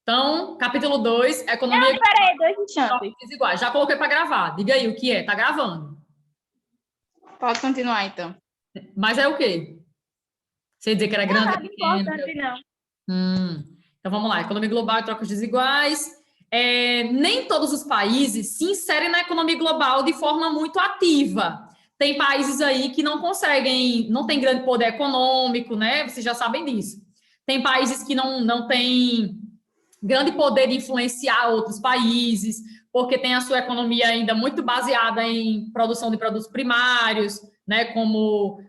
Então, capítulo 2, economia Não, peraí, 2 global instantes. desiguais. Já coloquei para gravar. Diga aí o que é. Tá gravando. Pode continuar, então. Mas é o quê? Você dizer que era Não, grande, é nada pequeno. importante, não. Então vamos lá, economia global e trocas desiguais. Nem todos os países se inserem na economia global de forma muito ativa. Tem países aí que não conseguem, não tem grande poder econômico, né? Vocês já sabem disso. Tem países que não têm grande poder de influenciar outros países, porque tem a sua economia ainda muito baseada em produção de produtos primários, né, como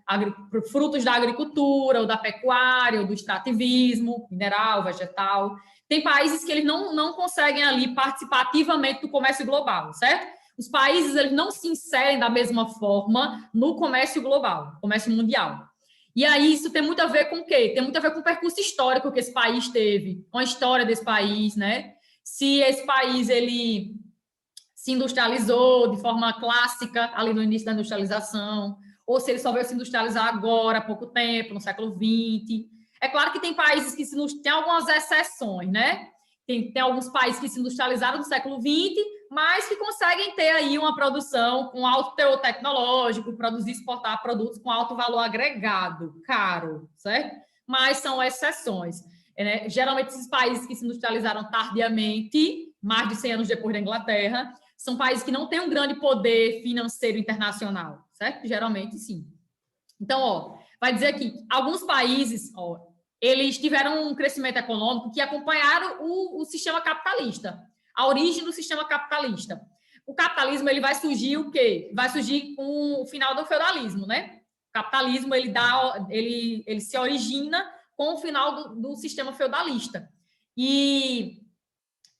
frutos da agricultura, ou da pecuária, ou do extrativismo, mineral, vegetal. Tem países que eles não conseguem ali participar ativamente do comércio global, certo? Os países eles não se inserem da mesma forma no comércio global, comércio mundial. E aí isso tem muito a ver com o quê? Tem muito a ver com o percurso histórico que esse país teve, com a história desse país, né? Se esse país ele se industrializou de forma clássica ali no início da industrialização, ou se ele só veio se industrializar agora, há pouco tempo, no século XX. É claro que tem países que tem algumas exceções, né? Tem alguns países que se industrializaram no século XX, mas que conseguem ter aí uma produção com alto teor tecnológico, produzir e exportar produtos com alto valor agregado, caro, certo? Mas são exceções. Né? Geralmente, esses países que se industrializaram tardiamente, mais de 100 anos depois da Inglaterra, são países que não têm um grande poder financeiro internacional, certo? Geralmente, sim. Então, ó, vai dizer aqui, alguns países, ó, eles tiveram um crescimento econômico que acompanharam o sistema capitalista, a origem do sistema capitalista. O capitalismo, ele vai surgir o quê? Vai surgir com o final do feudalismo, né? O capitalismo, ele se origina com o final do sistema feudalista. E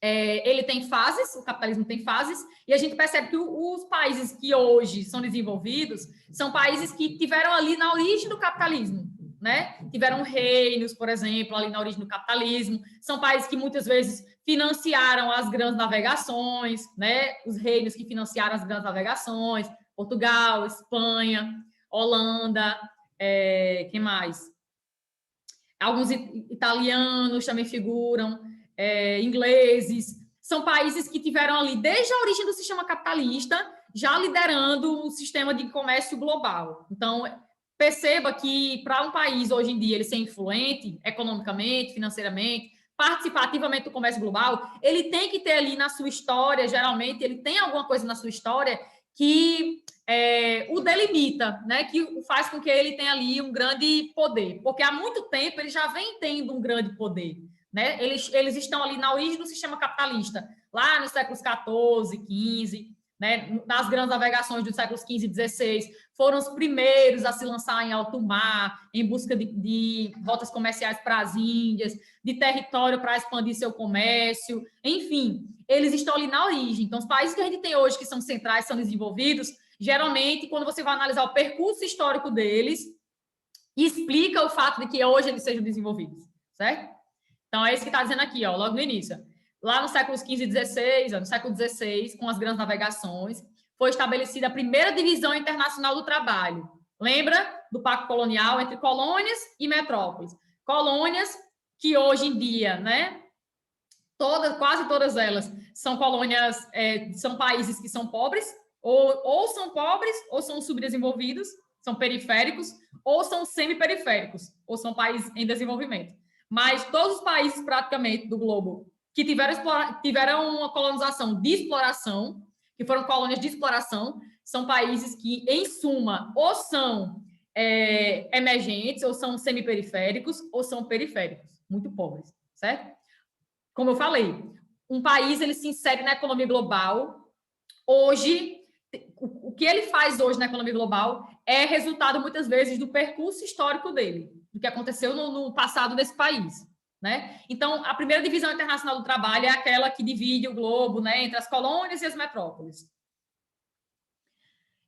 ele tem fases, o capitalismo tem fases, e a gente percebe que os países que hoje são desenvolvidos são países que tiveram ali na origem do capitalismo, né? Tiveram reinos, por exemplo, ali na origem do capitalismo, são países que muitas vezes financiaram as grandes navegações, né? Os reinos que financiaram as grandes navegações, Portugal, Espanha, Holanda, quem mais? Alguns italianos também figuram, ingleses. São países que tiveram ali, desde a origem do sistema capitalista, já liderando o sistema de comércio global. Então, perceba que para um país, hoje em dia, ele ser influente economicamente, financeiramente, participativamente do comércio global, ele tem que ter ali na sua história, geralmente, ele tem alguma coisa na sua história que o delimita, né? Que faz com que ele tenha ali um grande poder, porque há muito tempo ele já vem tendo um grande poder, né? Eles estão ali na origem do sistema capitalista, lá nos séculos XIV, XV, né? Nas grandes navegações dos séculos XV e XVI, foram os primeiros a se lançar em alto mar, em busca de rotas comerciais para as Índias, de território para expandir seu comércio, enfim, eles estão ali na origem. Então, os países que a gente tem hoje que são centrais, são desenvolvidos, geralmente, quando você vai analisar o percurso histórico deles, explica o fato de que hoje eles sejam desenvolvidos, certo? Então, é isso que está dizendo aqui, ó, logo no início. Lá no século XV e XVI, no século XVI, com as grandes navegações, foi estabelecida a primeira divisão internacional do trabalho. Lembra do pacto colonial entre colônias e metrópoles? Colônias que hoje em dia, né, quase todas elas são colônias, são países que são pobres, ou são pobres, ou são subdesenvolvidos, são periféricos, ou são semi-periféricos, ou são países em desenvolvimento. Mas todos os países, praticamente, do globo, que tiveram uma colonização de exploração, que foram colônias de exploração, são países que, em suma, ou são emergentes, ou são semi-periféricos, ou são periféricos, muito pobres, certo? Como eu falei, um país ele se insere na economia global. Hoje, o que ele faz hoje na economia global é resultado, muitas vezes, do percurso histórico dele, do que aconteceu no passado desse país. Né? Então, a primeira divisão internacional do trabalho é aquela que divide o globo, né, entre as colônias e as metrópoles.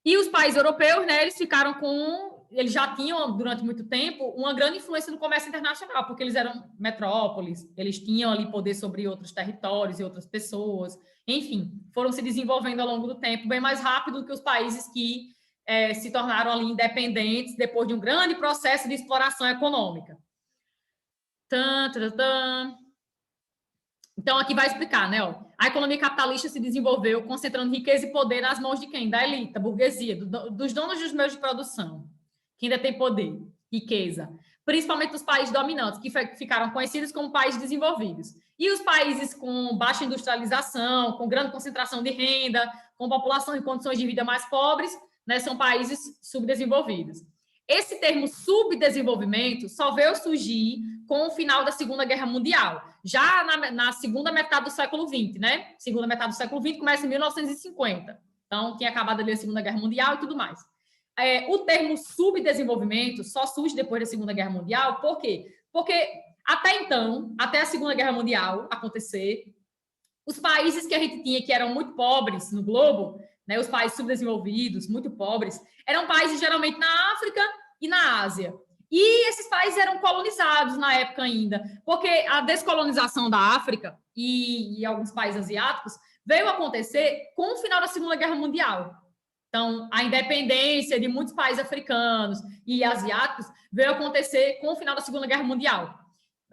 E os países europeus, né, eles já tinham, durante muito tempo, uma grande influência no comércio internacional, porque eles eram metrópoles, eles tinham ali poder sobre outros territórios e outras pessoas, enfim, foram se desenvolvendo ao longo do tempo bem mais rápido do que os países que se tornaram ali independentes depois de um grande processo de exploração econômica. Então, aqui vai explicar, né? Ó, a economia capitalista se desenvolveu concentrando riqueza e poder nas mãos de quem? Da elite, da burguesia, dos donos dos meios de produção, que ainda tem poder, riqueza. Principalmente os países dominantes, que ficaram conhecidos como países desenvolvidos. E os países com baixa industrialização, com grande concentração de renda, com população em condições de vida mais pobres, né, são países subdesenvolvidos. Esse termo subdesenvolvimento só veio surgir com o final da Segunda Guerra Mundial, já na segunda metade do século XX, né? Segunda metade do século XX começa em 1950. Então, tinha acabado ali a Segunda Guerra Mundial e tudo mais. O termo subdesenvolvimento só surge depois da Segunda Guerra Mundial, por quê? Porque até então, até a Segunda Guerra Mundial acontecer, os países que a gente tinha que eram muito pobres no globo, né, os países subdesenvolvidos, muito pobres, eram países geralmente na África e na Ásia. E esses países eram colonizados na época ainda, porque a descolonização da África e alguns países asiáticos veio acontecer com o final da Segunda Guerra Mundial. Então, a independência de muitos países africanos e asiáticos veio acontecer com o final da Segunda Guerra Mundial,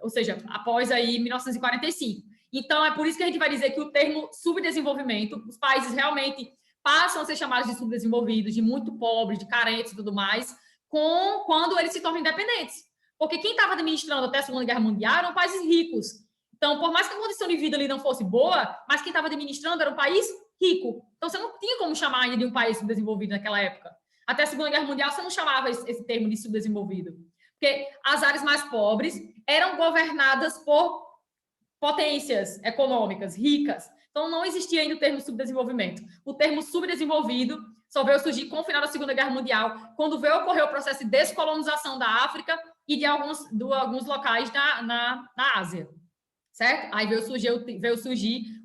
ou seja, após aí 1945. Então, é por isso que a gente vai dizer que o termo subdesenvolvimento, os países realmente passam a ser chamados de subdesenvolvidos, de muito pobres, de carentes e tudo mais, quando eles se tornam independentes. Porque quem estava administrando até a Segunda Guerra Mundial eram países ricos. Então, por mais que a condição de vida ali não fosse boa, mas quem estava administrando era um país rico. Então, você não tinha como chamar ainda de um país subdesenvolvido naquela época. Até a Segunda Guerra Mundial, você não chamava esse termo de subdesenvolvido. Porque as áreas mais pobres eram governadas por potências econômicas ricas. Então, não existia ainda o termo subdesenvolvimento. O termo subdesenvolvido só veio surgir com o final da Segunda Guerra Mundial, quando veio ocorrer o processo de descolonização da África e de alguns locais na Ásia, certo? Aí veio surgir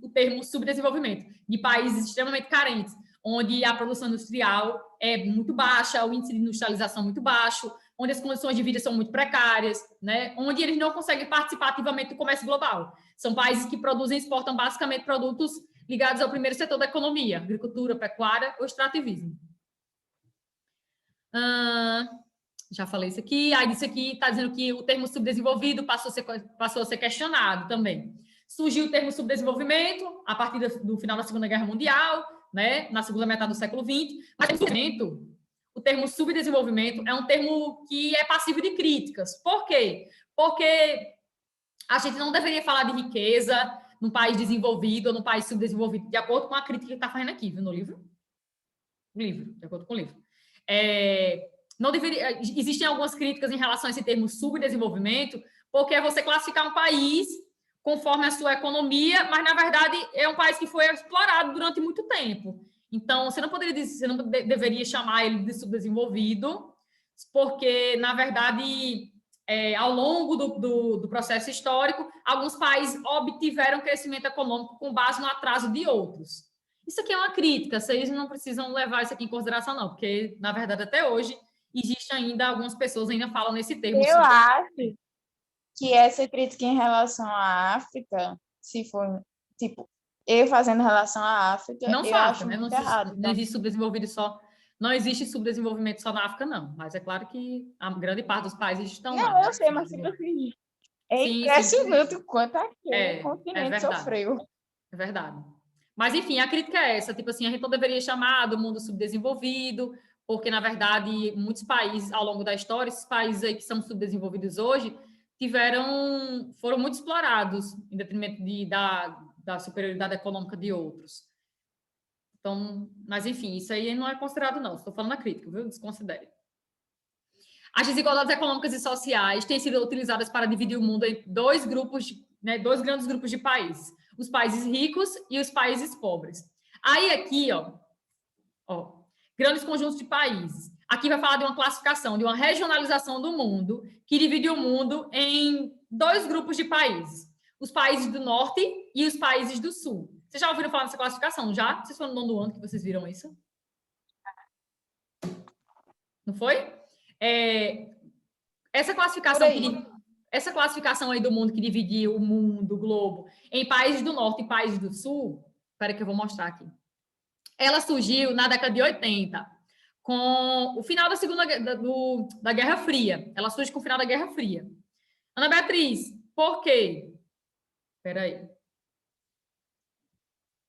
o termo subdesenvolvimento, de países extremamente carentes, onde a produção industrial é muito baixa, o índice de industrialização muito baixo, onde as condições de vida são muito precárias, né? Onde eles não conseguem participar ativamente do comércio global. São países que produzem e exportam basicamente produtos ligados ao primeiro setor da economia, agricultura, pecuária ou extrativismo. Já falei isso aqui. Aí isso aqui está dizendo que o termo subdesenvolvido passou a ser questionado também. Surgiu o termo subdesenvolvimento a partir do final da Segunda Guerra Mundial, né? Na segunda metade do século XX, mas o termo subdesenvolvimento é um termo que é passível de críticas. Por quê? Porque a gente não deveria falar de riqueza num país desenvolvido ou num país subdesenvolvido, de acordo com a crítica que está fazendo aqui, viu, no livro? O livro, de acordo com o livro. Não deveria, existem algumas críticas em relação a esse termo subdesenvolvimento, porque é você classificar um país conforme a sua economia, mas, na verdade, é um país que foi explorado durante muito tempo. Então, você não deveria chamar ele de subdesenvolvido, porque, na verdade, ao longo do processo histórico, alguns países obtiveram crescimento econômico com base no atraso de outros. Isso aqui é uma crítica, vocês não precisam levar isso aqui em consideração, não, porque, na verdade, até hoje, existe ainda, algumas pessoas ainda falam nesse termo. Eu acho que essa crítica em relação à África, se for, tipo, eu fazendo relação à África, não eu só acho né? muito errado. Não existe subdesenvolvido só. Não existe subdesenvolvimento só na África, não. Mas é claro que a grande parte dos países estão lá. Não, eu sei, mas tipo assim, é impressionante o quanto aquele continente sofreu. É verdade. Mas, enfim, a crítica é essa. Tipo assim, a gente não deveria chamar do mundo subdesenvolvido, porque, na verdade, muitos países, ao longo da história, esses países aí que são subdesenvolvidos hoje, foram muito explorados em detrimento da superioridade econômica de outros. Então, mas enfim, isso aí não é considerado, não. Estou falando a crítica, viu? Desconsidere. As desigualdades econômicas e sociais têm sido utilizadas para dividir o mundo em dois grandes grupos de países: os países ricos e os países pobres. Aí aqui, ó, grandes conjuntos de países. Aqui vai falar de uma classificação, de uma regionalização do mundo, que divide o mundo em dois grupos de países: os países do norte e os países do sul. Vocês já ouviram falar dessa classificação, já? Vocês foram no nono ano que vocês viram isso? Não foi? Essa classificação aí do mundo que dividiu o mundo, o globo, em países do norte e países do sul, espera que eu vou mostrar aqui. Ela surgiu na década de 80, com o final da Guerra Fria. Ela surge com o final da Guerra Fria. Ana Beatriz, por quê? Espera aí.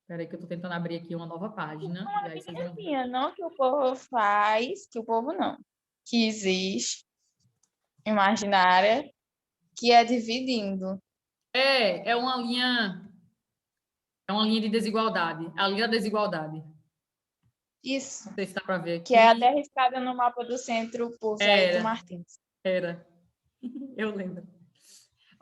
Espera aí que eu estou tentando abrir aqui uma nova página. Uma E aí vocês vão ver. linhazinha, não que o povo faz, que o povo não, que existe, imaginária, que é dividindo. É uma linha de desigualdade. A linha da desigualdade. Isso, Não sei se dá para ver que é até aqui. arriscada no mapa do centro por Saído Era, Martins. era. Eu lembro.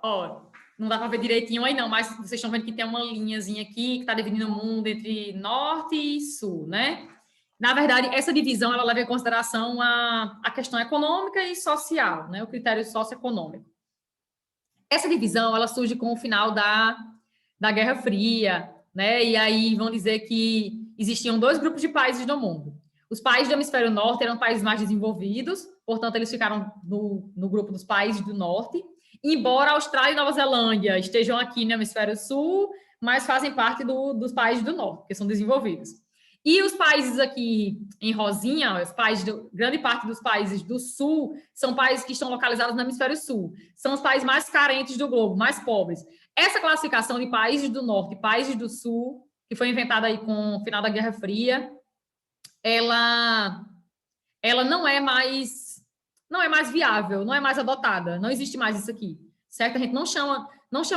Ó, não dá para ver direitinho aí não, mas vocês estão vendo que tem uma linhazinha aqui que está dividindo o mundo entre norte e sul, né? Na verdade, essa divisão ela leva em consideração a questão econômica e social, né? O critério socioeconômico. Essa divisão ela surge com o final da Guerra Fria, né? E aí vão dizer que existiam dois grupos de países no mundo. Os países do hemisfério norte eram países mais desenvolvidos, portanto, eles ficaram no grupo dos países do norte, embora a Austrália e Nova Zelândia estejam aqui no hemisfério sul, mas fazem parte dos países do norte, que são desenvolvidos. E os países aqui em rosinha, grande parte dos países do sul, são países que estão localizados no hemisfério sul. São os países mais carentes do globo, mais pobres. Essa classificação de países do norte e países do sul, que foi inventada aí com o final da Guerra Fria, ela não é mais viável, não é mais adotada, não existe mais isso aqui, certo? A gente não chama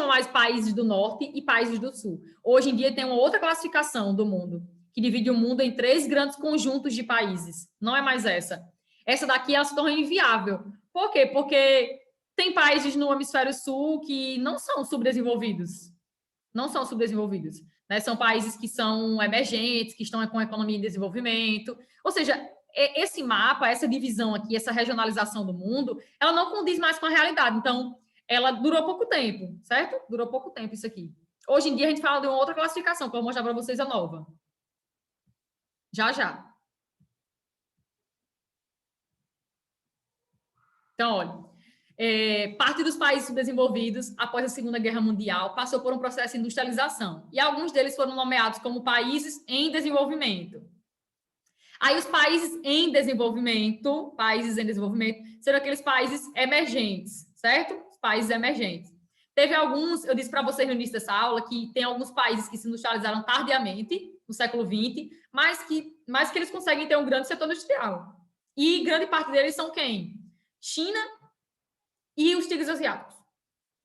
mais países do norte e países do sul. Hoje em dia tem uma outra classificação do mundo, que divide o mundo em 3 grandes conjuntos de países. Não é mais essa. Essa daqui ela se torna inviável. Por quê? Porque tem países no hemisfério sul que não são subdesenvolvidos. Não são subdesenvolvidos. Né? São países que são emergentes, que estão com economia em desenvolvimento. Ou seja, esse mapa, essa divisão aqui, essa regionalização do mundo, ela não condiz mais com a realidade. Então, ela durou pouco tempo, certo? Durou pouco tempo isso aqui. Hoje em dia, a gente fala de uma outra classificação, que eu vou mostrar para vocês a nova. Já, já. Então, olha, parte dos países subdesenvolvidos, após a Segunda Guerra Mundial, passou por um processo de industrialização. E alguns deles foram nomeados como países em desenvolvimento. Aí, os países em desenvolvimento, serão aqueles países emergentes, certo? Os países emergentes. Teve alguns, eu disse para vocês no início dessa aula, que tem alguns países que se industrializaram tardiamente, no século XX, mas que eles conseguem ter um grande setor industrial. E grande parte deles são quem? China e os tigres asiáticos.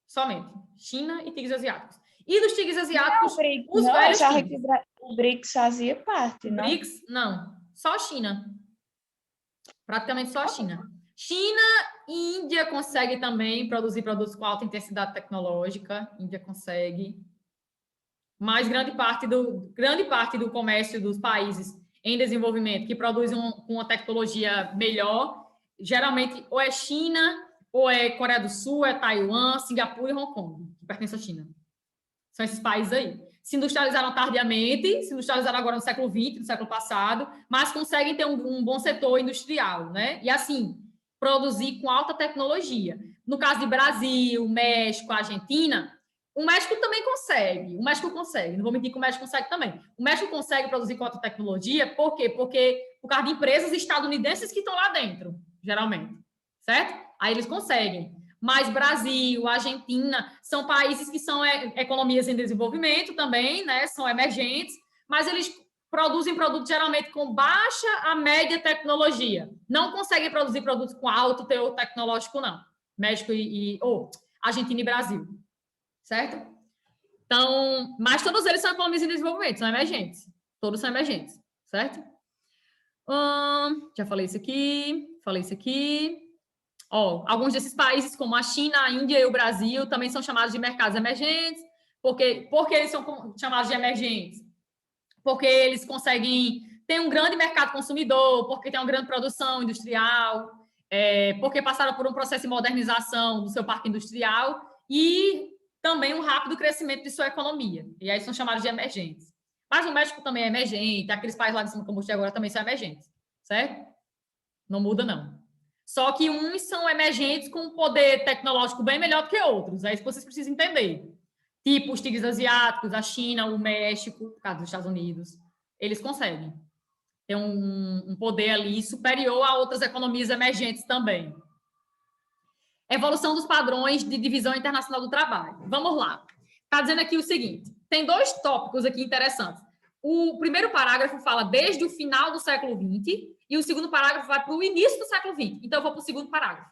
Somente. China e tigres asiáticos. E dos tigres asiáticos, Não, BRICS, os não, velhos achava tigres. que o BRICS fazia parte, não? BRICS, não. Só a China. Praticamente só a China. China e Índia consegue também produzir produtos com alta intensidade tecnológica. Índia consegue. Mas grande parte do comércio dos países em desenvolvimento que produzem uma tecnologia melhor, geralmente ou é China, ou é Coreia do Sul, é Taiwan, Singapura e Hong Kong, que pertencem à China. São esses países aí. Se industrializaram tardiamente, se industrializaram agora no século XX, no século passado, mas conseguem ter um bom setor industrial, né? E assim, produzir com alta tecnologia. No caso de Brasil, México, Argentina, o México também consegue. O México consegue. Não vou mentir que o México consegue também. O México consegue produzir com alta tecnologia, por quê? Porque por causa de empresas estadunidenses que estão lá dentro, geralmente. Certo? Aí eles conseguem. Mas Brasil, Argentina, são países que são economias em desenvolvimento também, né? São emergentes, mas eles produzem produtos geralmente com baixa a média tecnologia. Não conseguem produzir produtos com alto teor tecnológico, não. México Argentina e Brasil. Certo? Então, mas todos eles são economias em desenvolvimento, são emergentes. Todos são emergentes, certo? Já falei isso aqui. Alguns desses países, como a China, a Índia e o Brasil, também são chamados de mercados emergentes. Por que eles são chamados de emergentes? Porque eles conseguem ter um grande mercado consumidor, porque tem uma grande produção industrial, porque passaram por um processo de modernização do seu parque industrial e também um rápido crescimento de sua economia. E aí são chamados de emergentes. Mas o México também é emergente, aqueles países lá de cima, como eu agora, também são emergentes, certo? Não muda, não. Só que uns são emergentes com um poder tecnológico bem melhor do que outros. É isso que vocês precisam entender. Tipo os tigres asiáticos, a China, o México, por causa dos Estados Unidos. Eles conseguem ter um poder ali superior a outras economias emergentes também. Evolução dos padrões de divisão internacional do trabalho. Vamos lá. Está dizendo aqui o seguinte. Tem 2 tópicos aqui interessantes. o primeiro parágrafo fala desde o final do século XX e o segundo parágrafo vai para o início do século XX. Então, eu vou para o segundo parágrafo,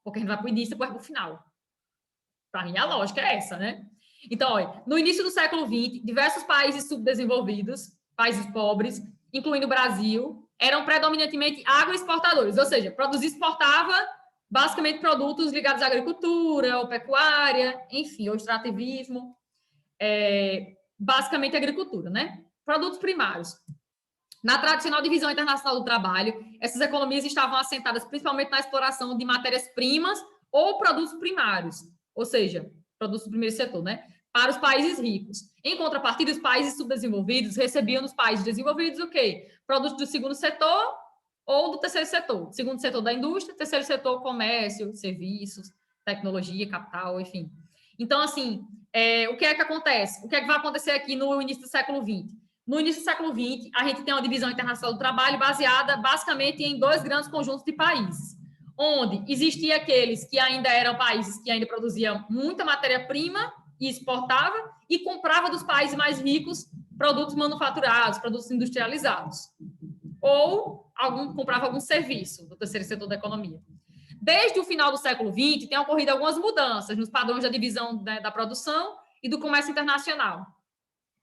porque a gente vai para o início e depois para o final. Para mim, a lógica é essa, né? Então, olha, no início do século XX, diversos países subdesenvolvidos, países pobres, incluindo o Brasil, eram predominantemente agroexportadores, ou seja, exportava basicamente produtos ligados à agricultura, ou pecuária, enfim, ou extrativismo, basicamente agricultura, né? Produtos primários. Na tradicional divisão internacional do trabalho, essas economias estavam assentadas principalmente na exploração de matérias-primas ou produtos primários, ou seja, produtos do primeiro setor, né? Para os países ricos. Em contrapartida, os países subdesenvolvidos recebiam nos países desenvolvidos o quê? Produtos do segundo setor ou do terceiro setor. Segundo setor da indústria, terceiro setor comércio, serviços, tecnologia, capital, enfim. Então, assim, o que é que acontece? O que é que vai acontecer aqui no início do século XX? No início do século XX, a gente tem uma divisão internacional do trabalho baseada basicamente em dois grandes conjuntos de países, onde existiam aqueles que ainda eram países que ainda produziam muita matéria-prima e exportava e comprava dos países mais ricos produtos manufaturados, produtos industrializados. Ou comprava algum serviço do terceiro setor da economia. Desde o final do século XX, tem ocorrido algumas mudanças nos padrões da divisão da produção e do comércio internacional,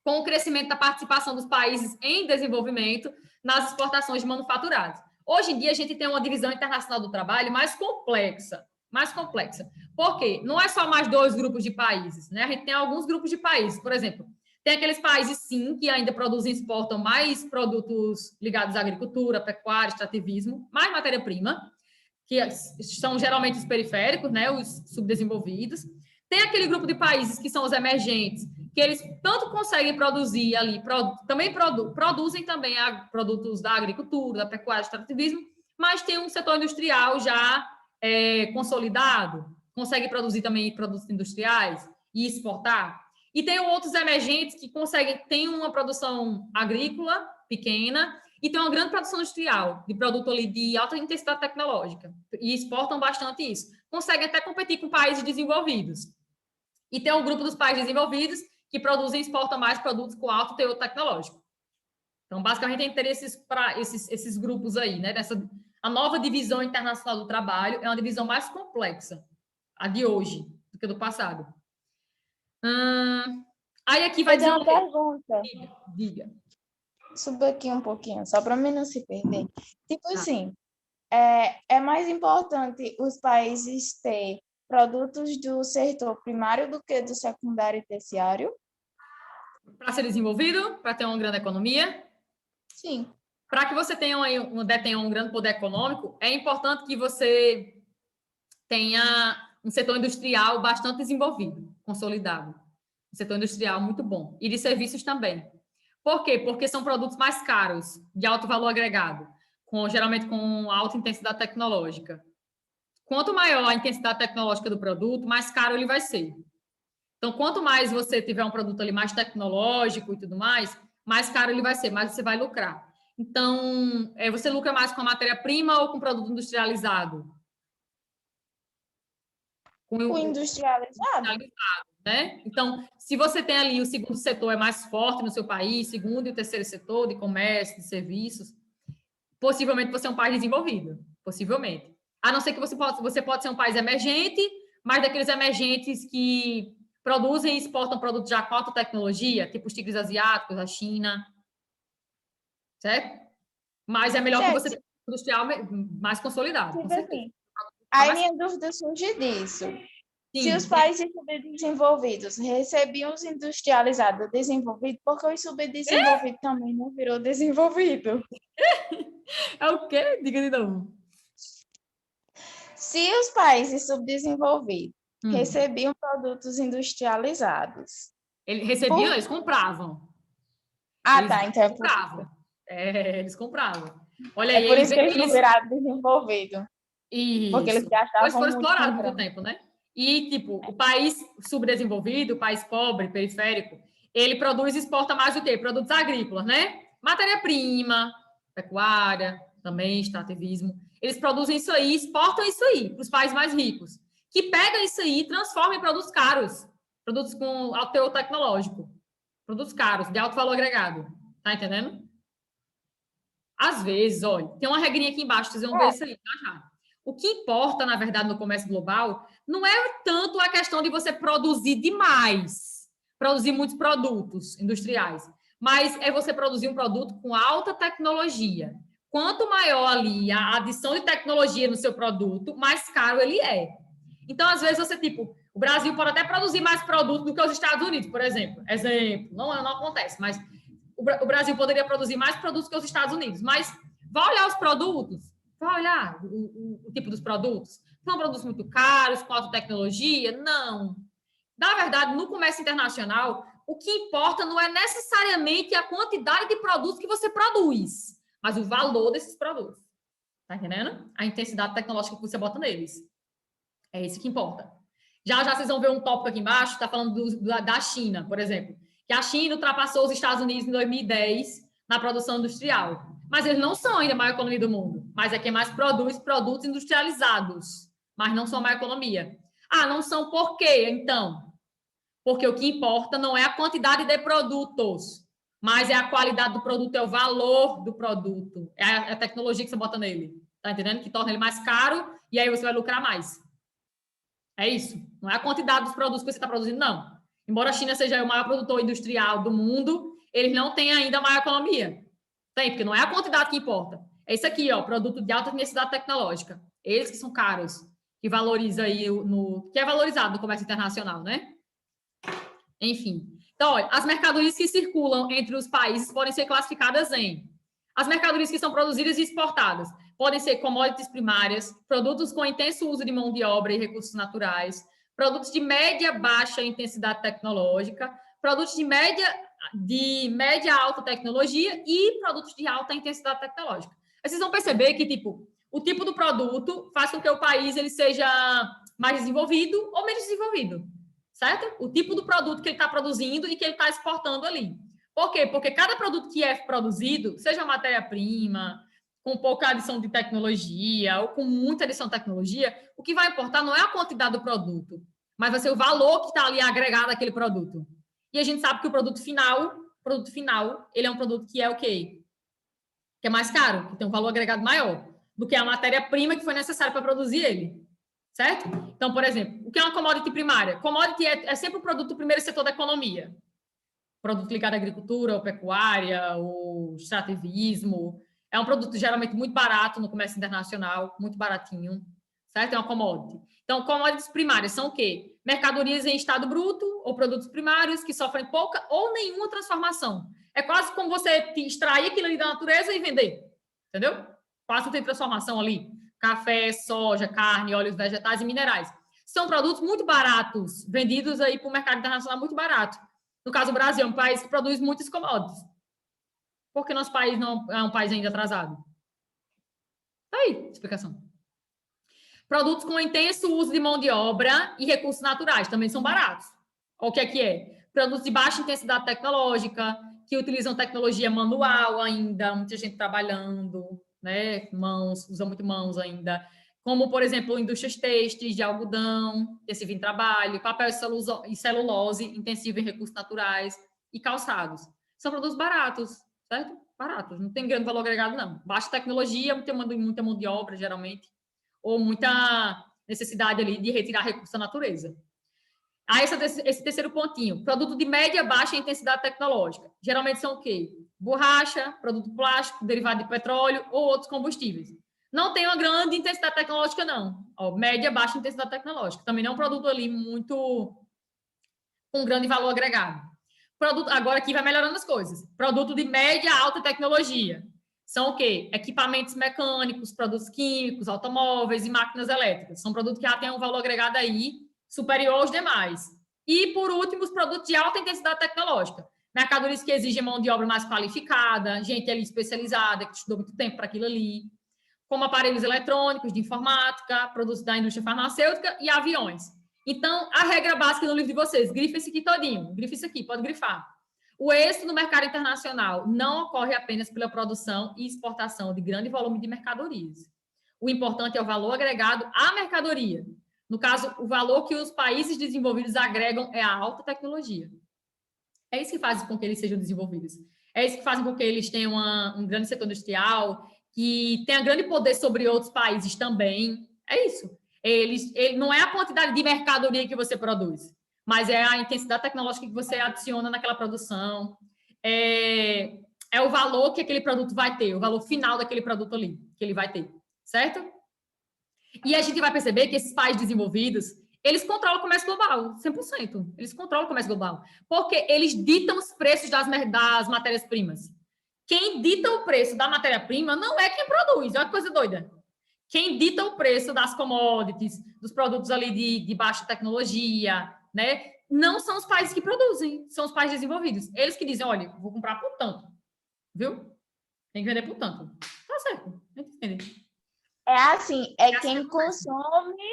com o crescimento da participação dos países em desenvolvimento nas exportações de manufaturados. Hoje em dia, a gente tem uma divisão internacional do trabalho mais complexa. Por quê? Não é só mais dois grupos de países, né? A gente tem alguns grupos de países. Por exemplo, tem aqueles países, sim, que ainda produzem e exportam mais produtos ligados à agricultura, pecuária, extrativismo, mais matéria-prima, que são geralmente os periféricos, né? Os subdesenvolvidos. Tem aquele grupo de países que são os emergentes, que eles tanto conseguem produzir ali, também produzem também produtos da agricultura, da pecuária, do extrativismo, mas tem um setor industrial já consolidado, consegue produzir também produtos industriais e exportar. E tem outros emergentes que têm uma produção agrícola pequena e tem uma grande produção industrial de produto ali de alta intensidade tecnológica e exportam bastante isso. Conseguem até competir com países desenvolvidos. E tem um grupo dos países desenvolvidos que produzem e exportam mais produtos com alto teor tecnológico. Então, basicamente, a gente teria esses grupos aí, né? A nova divisão internacional do trabalho é uma divisão mais complexa, a de hoje, do que a do passado. Aí aqui vai dizer uma pergunta. Diga. Suba aqui um pouquinho, só para mim não se perder. Tipo assim, é mais importante os países ter produtos do setor primário do que do secundário e terciário? Para ser desenvolvido, para ter uma grande economia? Sim. Para que você tenha um grande poder econômico, é importante que você tenha um setor industrial bastante desenvolvido, consolidado. Um setor industrial muito bom. E de serviços também. Por quê? Porque são produtos mais caros, de alto valor agregado, geralmente com alta intensidade tecnológica. Quanto maior a intensidade tecnológica do produto, mais caro ele vai ser. Então, quanto mais você tiver um produto ali mais tecnológico e tudo mais caro ele vai ser, mais você vai lucrar. Então, você lucra mais com a matéria-prima ou com produto industrializado? Com o industrializado. Né? Então, se você tem ali o segundo setor é mais forte no seu país, segundo e o terceiro setor de comércio, de serviços, possivelmente você é um país desenvolvido, possivelmente. A não ser que você pode ser um país emergente, mas daqueles emergentes que produzem e exportam produtos já com alta tecnologia, tipo os tigres asiáticos, a China, certo? Mas é melhor que você tenha um industrial mais consolidado, com certeza. Assim, aí minha dúvida surge disso. Sim. Se os países subdesenvolvidos recebiam os industrializados desenvolvidos, por que o subdesenvolvido também não virou desenvolvido? É o quê? Diga de novo. Se os países subdesenvolvidos recebiam produtos industrializados... Eles compravam. Tá. Então é compravam. Eles compravam. Olha aí, por isso que eles não viraram desenvolvido. Isso. Porque eles gastavam eles foram explorados muito tempo, né? E, tipo, o país subdesenvolvido, o país pobre, periférico, ele produz e exporta mais o quê? Produtos agrícolas, né? Matéria-prima, pecuária, também, extrativismo. Eles produzem isso aí, exportam isso aí para os países mais ricos, que pegam isso aí e transformam em produtos caros, produtos com alto teor tecnológico, produtos caros, de alto valor agregado, Tá entendendo? Às vezes, olha, tem uma regrinha aqui embaixo, vocês vão ver isso aí, tá? Já. O que importa, na verdade, no comércio global não é tanto a questão de você produzir demais, produzir muitos produtos industriais, mas é você produzir um produto com alta tecnologia. Quanto maior ali a adição de tecnologia no seu produto, mais caro ele é. Então, às vezes, você, tipo, o Brasil pode até produzir mais produto do que os Estados Unidos, por exemplo. Exemplo, não acontece, mas o Brasil poderia produzir mais produtos que os Estados Unidos, mas vai olhar os produtos, vai olhar o tipo dos produtos. São produtos muito caros, com alta tecnologia? Não. Na verdade, no comércio internacional, o que importa não é necessariamente a quantidade de produtos que você produz, mas o valor desses produtos. Tá entendendo? A intensidade tecnológica que você bota neles. É isso que importa. Já vocês vão ver um tópico aqui embaixo, está falando da China, por exemplo, que a China ultrapassou os Estados Unidos em 2010 na produção industrial. Mas eles não são ainda a maior economia do mundo, mas é quem mais produz produtos industrializados, mas não são a maior economia. Ah, não são por quê, então? Porque o que importa não é a quantidade de produtos, mas é a qualidade do produto, é o valor do produto, é a tecnologia que você bota nele, tá entendendo? Que torna ele mais caro e aí você vai lucrar mais. É isso. Não é a quantidade dos produtos que você está produzindo, não. Embora a China seja o maior produtor industrial do mundo, eles não têm ainda a maior economia. Tem, porque não é a quantidade que importa. É isso aqui, ó, produto de alta necessidade tecnológica. Eles que são caros, que valoriza aí que é valorizado no comércio internacional, né? Enfim. Então, olha, as mercadorias que circulam entre os países podem ser classificadas em as mercadorias que são produzidas e exportadas. Podem ser commodities primárias, produtos com intenso uso de mão de obra e recursos naturais, produtos de média baixa intensidade tecnológica, produtos de média alta tecnologia e produtos de alta intensidade tecnológica. Aí vocês vão perceber que tipo o tipo do produto faz com que o país ele seja mais desenvolvido ou menos desenvolvido, certo? O tipo do produto que ele está produzindo e que ele está exportando ali. Por quê? Porque cada produto que é produzido, seja matéria-prima, com pouca adição de tecnologia ou com muita adição de tecnologia, o que vai importar não é a quantidade do produto, mas vai ser o valor que está ali agregado àquele produto. E a gente sabe que o produto final, ele é um produto que é o quê? Que é mais caro, que tem um valor agregado maior do que a matéria-prima que foi necessária para produzir ele, certo? Então, por exemplo, o que é uma commodity primária? Commodity é sempre o produto do primeiro setor da economia. Produto ligado à agricultura, ou pecuária, ou extrativismo. É um produto geralmente muito barato no comércio internacional, muito baratinho, certo? É uma commodity. Então, commodities primárias são o quê? Mercadorias em estado bruto ou produtos primários que sofrem pouca ou nenhuma transformação. É quase como você extrair aquilo ali da natureza e vender, entendeu? Quase não tem transformação ali. Café, soja, carne, óleos vegetais e minerais. São produtos muito baratos, vendidos aí para o mercado internacional muito barato. No caso, o Brasil é um país que produz muitos commodities. Por que nosso país não é um país ainda atrasado? Tá aí, explicação. Produtos com intenso uso de mão de obra e recursos naturais também são baratos. O que é? Produtos de baixa intensidade tecnológica, que utilizam tecnologia manual ainda, muita gente trabalhando, né? Mãos, usa muito mãos ainda. Como, por exemplo, indústrias têxteis de algodão, intensivo em trabalho, papel e celulose, intensivo em recursos naturais e calçados. São produtos baratos, certo? Baratos, não tem grande valor agregado, não. Baixa tecnologia, muita mão de obra, geralmente, ou muita necessidade ali de retirar recursos da natureza. Aí, esse terceiro pontinho, produto de média baixa intensidade tecnológica. Geralmente são o quê? Borracha, produto plástico, derivado de petróleo ou outros combustíveis. Não tem uma grande intensidade tecnológica, não. Ó, média baixa intensidade tecnológica. Também não é um produto ali muito com grande valor agregado. Produto, agora aqui vai melhorando as coisas. Produto de média alta tecnologia. São o quê? Equipamentos mecânicos, produtos químicos, automóveis e máquinas elétricas. São produtos que já têm um valor agregado aí superior aos demais. E, por último, os produtos de alta intensidade tecnológica. Mercadorias que exigem mão de obra mais qualificada, gente ali especializada, que estudou muito tempo para aquilo ali, como aparelhos eletrônicos, de informática, produtos da indústria farmacêutica e aviões. Então, a regra básica no livro de vocês, grifa esse aqui todinho, grifa isso aqui, pode grifar. O êxito no mercado internacional não ocorre apenas pela produção e exportação de grande volume de mercadorias. O importante é o valor agregado à mercadoria. No caso, o valor que os países desenvolvidos agregam é a alta tecnologia. É isso que faz com que eles sejam desenvolvidos. é isso que faz com que eles tenham um grande setor industrial, que tenha grande poder sobre outros países também. É isso. Não é a quantidade de mercadoria que você produz, mas é a intensidade tecnológica que você adiciona naquela produção. É o valor que aquele produto vai ter, o valor final daquele produto ali, que ele vai ter, certo? E a gente vai perceber que esses países desenvolvidos, eles controlam o comércio global, 100%. Eles controlam o comércio global, porque eles ditam os preços das matérias-primas. Quem dita o preço da matéria-prima não é quem produz, olha que coisa doida. Quem dita o preço das commodities, dos produtos ali de baixa tecnologia, né? Não são os países que produzem, são os países desenvolvidos. Eles que dizem, olha, vou comprar por tanto, viu? Tem que vender por tanto. Tá certo, entende? É assim, quem consome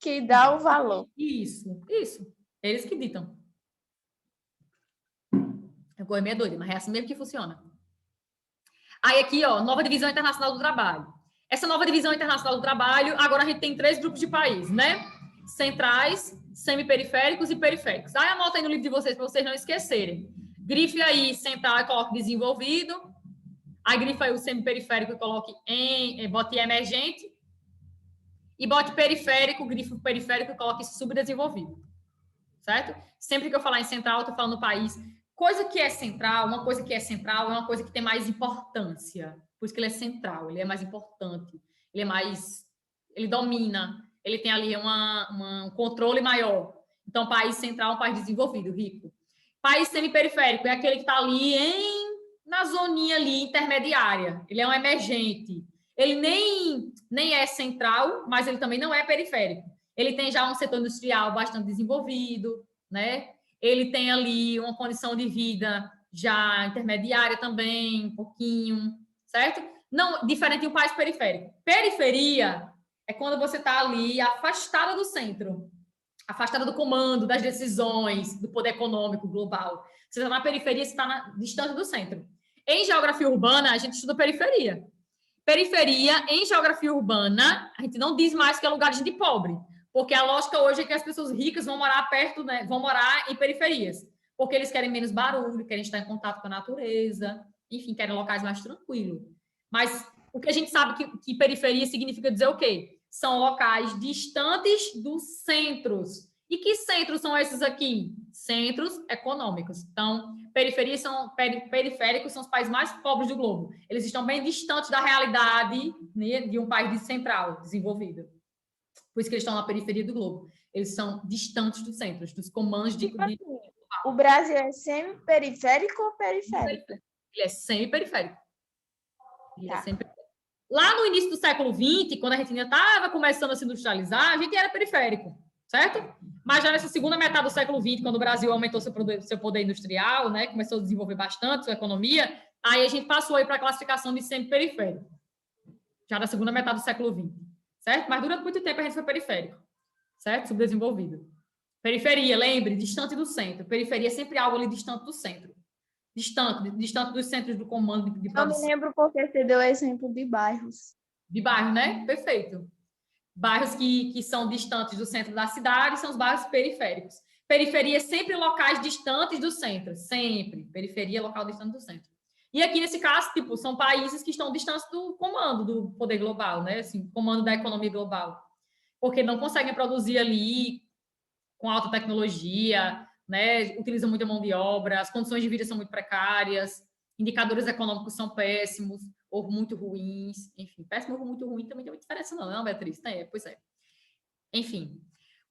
que dá o valor. Isso. Eles que ditam. A coisa meio doida, mas é assim mesmo que funciona. Aí aqui, ó, nova divisão internacional do trabalho. Essa nova divisão internacional do trabalho, agora a gente tem 3 grupos de países, né? Centrais, semiperiféricos e periféricos. Aí anota aí no livro de vocês, para vocês não esquecerem. Grife aí central e coloque desenvolvido. Aí grife aí o semiperiférico e coloque bote emergente. E bote periférico, grife periférico e coloque subdesenvolvido. Certo? Sempre que eu falar em central, eu estou falando no país. Coisa que é central, uma coisa que é central é uma coisa que tem mais importância. Por isso que ele é central, ele é mais importante, ele domina, ele tem ali um controle maior. Então, país central é um país desenvolvido, rico. País semiperiférico é aquele que está ali na zoninha ali intermediária. Ele é um emergente. Ele nem é central, mas ele também não é periférico. Ele tem já um setor industrial bastante desenvolvido, né? Ele tem ali uma condição de vida já intermediária também, um pouquinho, certo? Não, diferente de um país periférico. Periferia é quando você está ali afastada do centro, afastada do comando, das decisões, do poder econômico global. Você está na periferia, você está distante do centro. Em geografia urbana, a gente estuda periferia. Periferia, em geografia urbana, a gente não diz mais que é lugar de gente pobre, porque a lógica hoje é que as pessoas ricas vão morar perto, né, vão morar em periferias, porque eles querem menos barulho, querem estar em contato com a natureza, enfim, querem locais mais tranquilos. Mas o que a gente sabe que periferia significa dizer o quê? São locais distantes dos centros. E que centros são esses aqui? Centros econômicos. Então, periféricos são os países mais pobres do globo. Eles estão bem distantes da realidade, né, de um país central, desenvolvido. Por isso que eles estão na periferia do globo. Eles são distantes dos centros, dos comandos de... O Brasil é semi-periférico ou periférico? Ele é semi-periférico. Lá no início do século XX, quando a gente ainda estava começando a se industrializar, a gente era periférico, certo? Mas já nessa segunda metade do século XX, quando o Brasil aumentou seu poder industrial, né, começou a desenvolver bastante sua economia, aí a gente passou aí para a classificação de semi-periférico, já na segunda metade do século XX, certo? Mas durante muito tempo a gente foi periférico, certo? Subdesenvolvido. Periferia, lembre, distante do centro. Periferia é sempre algo ali distante do centro. Distante dos centros do comando de produção. Eu me lembro porque você deu o exemplo de bairros. De bairro, né? Perfeito. Bairros que são distantes do centro da cidade são os bairros periféricos. Periferia é sempre locais distantes do centro. Sempre. Periferia é local distante do centro. E aqui, nesse caso, tipo, são países que estão distantes do comando do poder global, né? Assim, comando da economia global. Porque não conseguem produzir ali com alta tecnologia, né? Utilizam muita mão de obra, as condições de vida são muito precárias, indicadores econômicos são péssimos ou muito ruins, enfim, péssimo ou muito ruim também tem muita diferença não, Beatriz? Pois é. Enfim,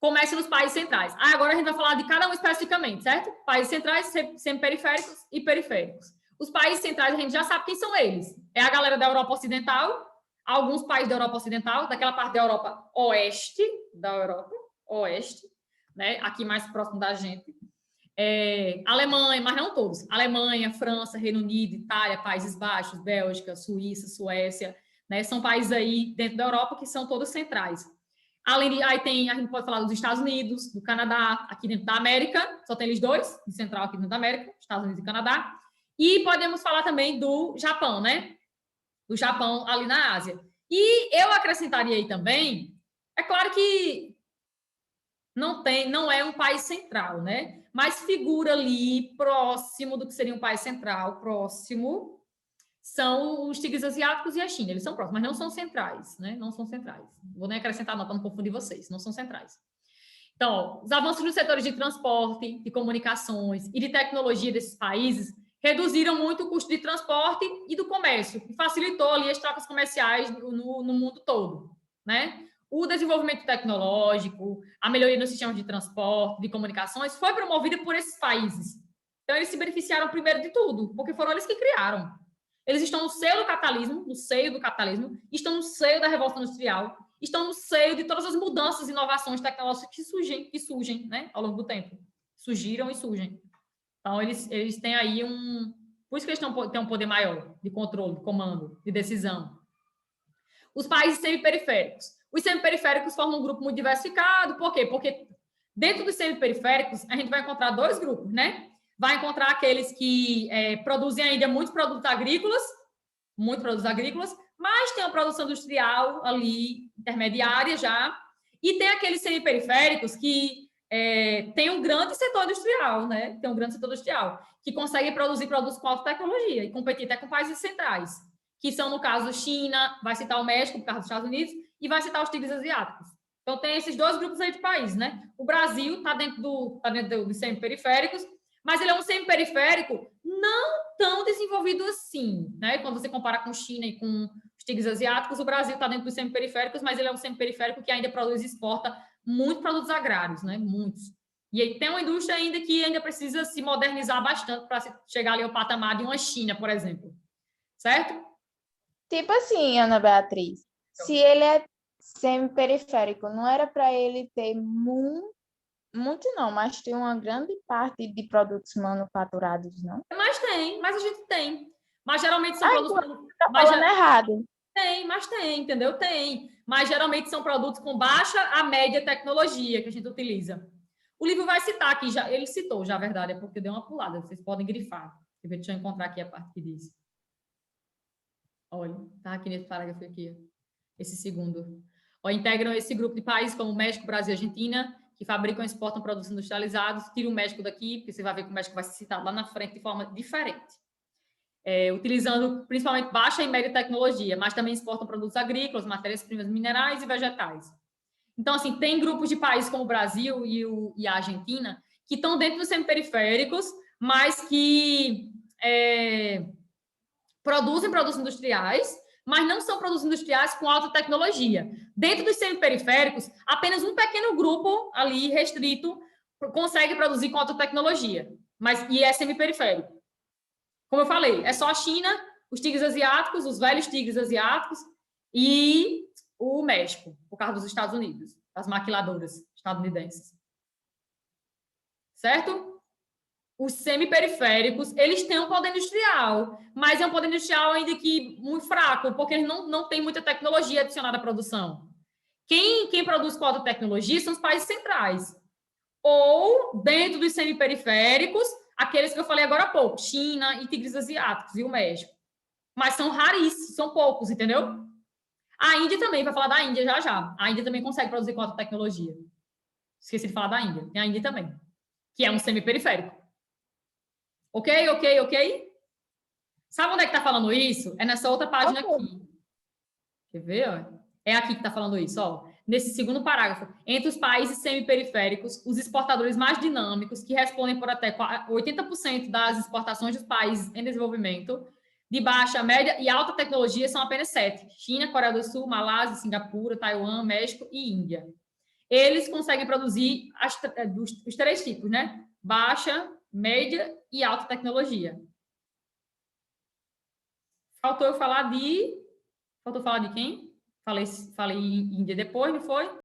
comércio nos países centrais. Agora a gente vai falar de cada um especificamente, certo? Países centrais, semiperiféricos e periféricos. Os países centrais a gente já sabe quem são eles. É a galera da Europa Ocidental, alguns países da Europa Ocidental, daquela parte da Europa Oeste, né? Aqui mais próximo da gente. Alemanha, mas não todos. Alemanha, França, Reino Unido, Itália, Países Baixos, Bélgica, Suíça, Suécia, né? São países aí dentro da Europa que são todos centrais. Além a gente pode falar dos Estados Unidos, do Canadá, aqui dentro da América, só tem eles dois, de central aqui dentro da América, Estados Unidos e Canadá. E podemos falar também do Japão, né? Do Japão ali na Ásia. E eu acrescentaria aí também, é claro que não é um país central, né? mas figura ali próximo do que seria um país central, próximo, são os tigres asiáticos e a China. Eles são próximos, mas não são centrais, né? Não são centrais. Vou nem acrescentar não para não confundir vocês, não são centrais. Então, ó, os avanços nos setores de transporte, de comunicações e de tecnologia desses países reduziram muito o custo de transporte e do comércio, e facilitou ali as trocas comerciais no mundo todo, né? O desenvolvimento tecnológico, a melhoria nos sistemas de transporte, de comunicações, foi promovida por esses países. Então, eles se beneficiaram primeiro de tudo, porque foram eles que criaram. Eles estão no seio do capitalismo, estão no seio da Revolução Industrial, estão no seio de todas as mudanças e inovações tecnológicas que surgem, né, ao longo do tempo. Surgiram e surgem. Então, eles têm aí por isso que eles têm um poder maior de controle, de comando, de decisão. Os países semiperiféricos. Os semiperiféricos formam um grupo muito diversificado. Por quê? Porque dentro dos semiperiféricos, a gente vai encontrar dois grupos, né? Vai encontrar aqueles que produzem ainda muitos produtos agrícolas, mas tem uma produção industrial ali, intermediária já, e tem aqueles semiperiféricos que tem um grande setor industrial, né? Tem um grande setor industrial, que consegue produzir produtos com alta tecnologia e competir até com países centrais, que são, no caso, China, vai citar o México, por causa dos Estados Unidos, e vai citar os tigres asiáticos. Então, tem esses dois grupos aí de países, né? O Brasil está dentro dos semiperiféricos, mas ele é um semiperiférico não tão desenvolvido assim, né? Quando você compara com China e com os tigres asiáticos, o Brasil está dentro dos semiperiféricos, mas ele é um semiperiférico que ainda produz e exporta muitos produtos agrários, né? Muitos. E aí tem uma indústria ainda que ainda precisa se modernizar bastante para chegar ali ao patamar de uma China, por exemplo. Certo? Tipo assim, Ana Beatriz, se ele é semi-periférico, não era para ele ter muito não, mas tem uma grande parte de produtos manufaturados, não? Mas a gente tem. Mas geralmente são produtos... Então, tá falando errado. Tem, entendeu? Tem. Mas geralmente são produtos com baixa a média tecnologia que a gente utiliza. O livro vai citar aqui, ele citou já, a verdade, é porque deu uma pulada, vocês podem grifar. Deixa eu encontrar aqui a parte que diz. Olha, tá aqui nesse parágrafo aqui, esse segundo. Integram esse grupo de países como México, Brasil e Argentina, que fabricam e exportam produtos industrializados. Tira o México daqui, porque você vai ver que o México vai ser citado lá na frente de forma diferente. Utilizando principalmente baixa e média tecnologia, mas também exportam produtos agrícolas, matérias-primas minerais e vegetais. Então, assim, tem grupos de países como o Brasil e a Argentina que estão dentro dos semiperiféricos, mas que produzem produtos industriais, mas não são produtos industriais com alta tecnologia. Dentro dos semiperiféricos, apenas um pequeno grupo ali restrito consegue produzir com alta tecnologia, e é semiperiférico. Como eu falei, é só a China, os tigres asiáticos, os velhos tigres asiáticos e o México, por causa dos Estados Unidos, as maquiladoras estadunidenses. Certo? Os semiperiféricos, eles têm um poder industrial, mas é um poder industrial ainda que muito fraco, porque eles não têm muita tecnologia adicionada à produção. Quem produz com alta tecnologia são os países centrais. Ou, dentro dos semiperiféricos, aqueles que eu falei agora há pouco, China e tigres asiáticos e o México. Mas são raríssimos, são poucos, entendeu? A Índia também, vai falar da Índia já. A Índia também consegue produzir com alta tecnologia. Esqueci de falar da Índia. Tem a Índia também, que é um semiperiférico. Ok? Sabe onde é que está falando isso? É nessa outra página aqui. Quer ver? Ó? É aqui que está falando isso. Ó. Nesse segundo parágrafo. Entre os países semiperiféricos, os exportadores mais dinâmicos, que respondem por até 80% das exportações dos países em desenvolvimento, de baixa, média e alta tecnologia, são apenas 7. China, Coreia do Sul, Malásia, Singapura, Taiwan, México e Índia. Eles conseguem produzir os 3 tipos, né? Baixa, média e alta tecnologia. Faltou falar de quem? Falei Índia depois, não foi?